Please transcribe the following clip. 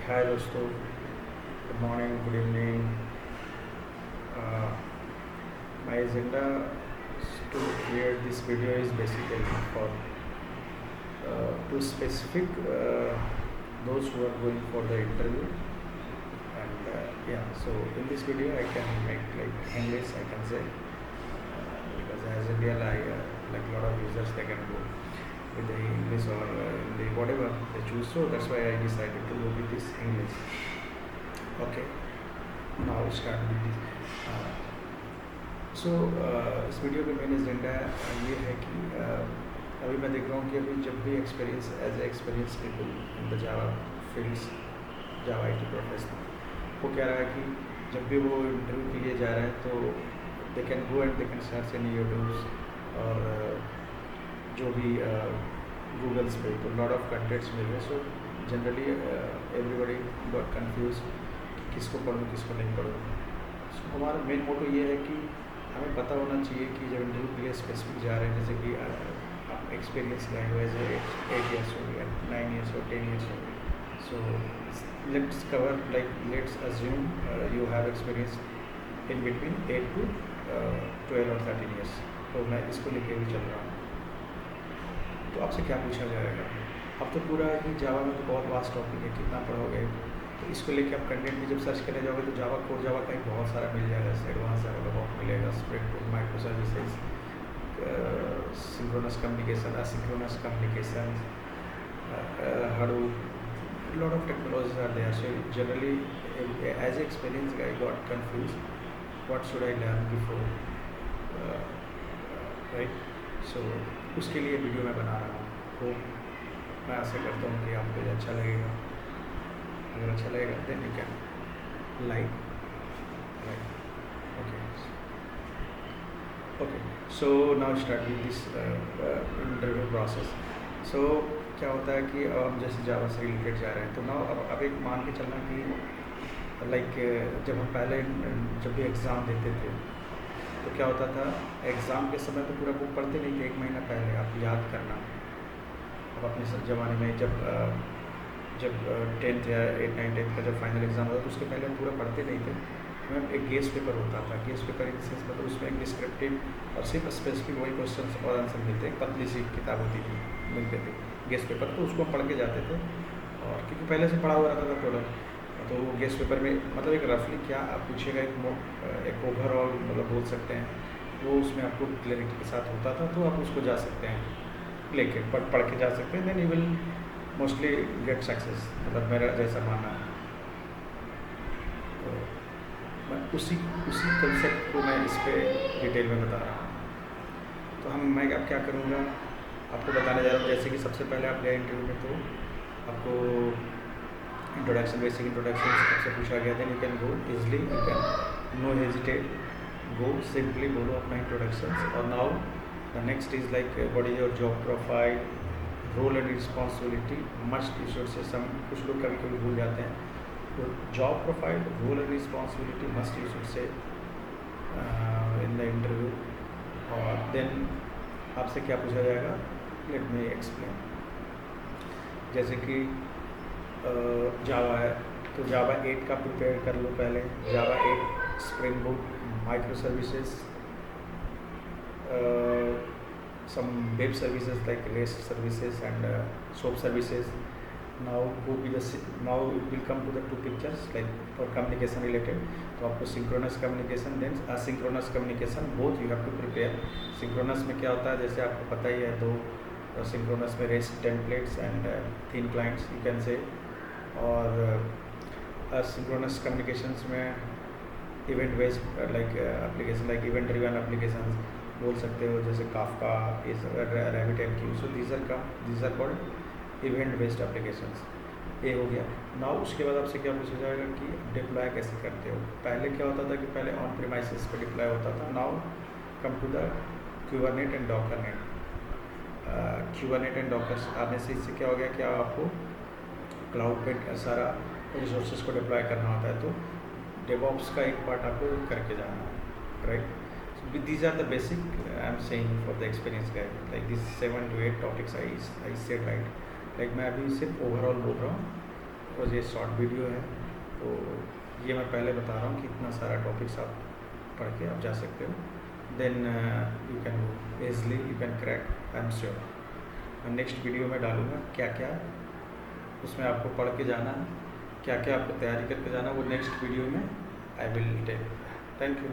हाय दोस्तों, good morning, good evening. My agenda to create this video is basically for to specific those who are going for the interview. And yeah, so in this video I can make like English, I can say, because as India like a lot of users they can go with the English or in the whatever they choose. So that's why I decided to go with this English. Okay, now start with this. सो इस video का main agenda ये है कि अभी मैं देख रहा हूँ कि अभी जब भी experience as a experience people in the Java fields, Java IT professional, वो कह रहा है कि जब भी वो इंटरव्यू के लिए जा रहे हैं तो they can go and they can search in YouTubes और जो भी गूगल्स पे तो लॉट ऑफ कंटेंट्स मिल रहे हैं। So generally everybody got confuse किसको पढ़ूँ किसको नहीं पढ़ूँ। सो हमारा मेन मोटो ये है कि हमें पता होना चाहिए कि जब इंटरव्यू के लिए स्पेसिफिक जा रहे हैं, जैसे कि आप एक्सपीरियंस लैंग्वेज है 8 ईयर्स हो गया, 9 ईयर्स हो, 10 ईयर्स हो। So let's cover like let's assume you have experience in between 8 to 12 और 13 ईयर्स। तो मैं इसको लेके भी चल रहा हूँ। तो आपसे क्या पूछा जाएगा? अब तो पूरा ही जावा में तो बहुत वास्ट टॉपिक है, कितना पढ़ोगे। तो इसको लेके आप कंटेंट में जब सर्च करने जाओगे तो जावा कोर जावा का ही बहुत सारा मिल जाएगा, एडवांस जावा बहुत मिलेगा, spring boot, micro services, synchronous communication, asynchronous communication, Hadoop, lot of technologies are there. So generally, as an experienced guy, got confused. What should I learn before? Right? So उसके लिए video मैं बना रहा हूँ। तो मैं आशा करता हूँ कि आपको ये अच्छा लगेगा। अगर अच्छा लगेगा then you can like okay. So now start with this interview process. So क्या होता है कि हम जैसे जावा से रिलेटेड जा रहे हैं तो नाउ अब एक मान के चलना कि लाइक जब हम पहले जब भी एग्ज़ाम देते थे तो क्या होता था, एग्ज़ाम के समय तो पूरा बुक पढ़ते नहीं थे, 1 महीना पहले आप याद करना। अब अपने ज़माने में जब 10th या 8, 9, 10th का जब फाइनल एग्ज़ाम होता तो उसके पहले हम पूरा पढ़ते नहीं थे। हमें एक गेस पेपर होता था, गेस पेपर इन सेंस मतलब उसमें एक डिस्क्रिप्टिव और सिर्फ स्पेसिफिक वही क्वेश्चन और आंसर मिलते, एक पतली सी किताब होती थी, मिलते थे गेस पेपर, तो उसको हम पढ़ के जाते थे। और क्योंकि पहले से पढ़ा हुआ रहता था प्रोडक्ट, तो वो गेस पेपर में मतलब एक रफली क्या आप पूछेगा, एक ओवरऑल मतलब बोल सकते हैं, वो उसमें आपको क्लैरिटी के साथ होता था, तो आप उसको जा सकते हैं लेके पढ़ के जा सकते हैं, then you will mostly get success, मतलब मेरा जैसा मानना है। तो मैं उसी कंसेप्ट को मैं इस पर डिटेल में बता रहा हूँ। तो मैं अब क्या करूँगा, आपको बताने जा रहा हूँ। जैसे कि सबसे पहले आप गए इंटरव्यू में तो आपको इंट्रोडक्शन, बेसिक इंट्रोडक्शन सबसे पूछा गया, then you can go easily, you can no hesitate, go simply बोलो अपना इंट्रोडक्शन। और now the next is like what is your job profile, role and responsibility, must you should say. Some कुछ लोग कभी कभी भूल जाते हैं, तो job profile, role and responsibility must you should say in the interview. और देन आपसे क्या पूछा जाएगा, लेट मी एक्सप्लेन। जैसे कि जावा है तो जावा 8 का प्रिपेयर कर लो पहले, जावा 8, spring boot, micro services, some web services like REST services and SOAP services. Now it will come to the 2 pictures like for communication related. तो आपको synchronous communication then asynchronous communication both you have to prepare. Synchronous में क्या होता है, जैसे आपको पता ही है, तो synchronous में REST templates and thin clients you can say, और asynchronous communications में event based like application like event driven applications बोल सकते हो, जैसे काफका, इस RabbitMQ। So these are called event based applications. ये हो गया। नाउ उसके बाद आपसे क्या पूछा जाएगा कि डिप्लॉय कैसे करते हो। पहले क्या होता था कि पहले ऑन प्रीमाइसेस पे डिप्लॉय होता था, now come to the Kubernetes and Docker. Kubernetes and Docker आने से इससे क्या हो गया कि आपको क्लाउड पे सारा रिसोर्सेज को डिप्लॉय करना होता है, तो डेवऑप्स का एक पार्ट आपको करके जाना है, right. These are the basic I'm saying for the experienced guy, like these 7 to 8 topics I said, right। like मैं अभी सिर्फ ओवरऑल बोल रहा हूँ, बिकॉज ये शॉर्ट वीडियो है, तो ये मैं पहले बता रहा हूँ कि इतना सारा टॉपिक्स आप पढ़ के आप जा सकते हो, then you can easily you can crack, I am sure. मैं नेक्स्ट वीडियो में डालूँगा क्या क्या उसमें आपको पढ़ के जाना है, क्या क्या आपको तैयारी करके जाना, वो नेक्स्ट वीडियो में I will tell. Thank you.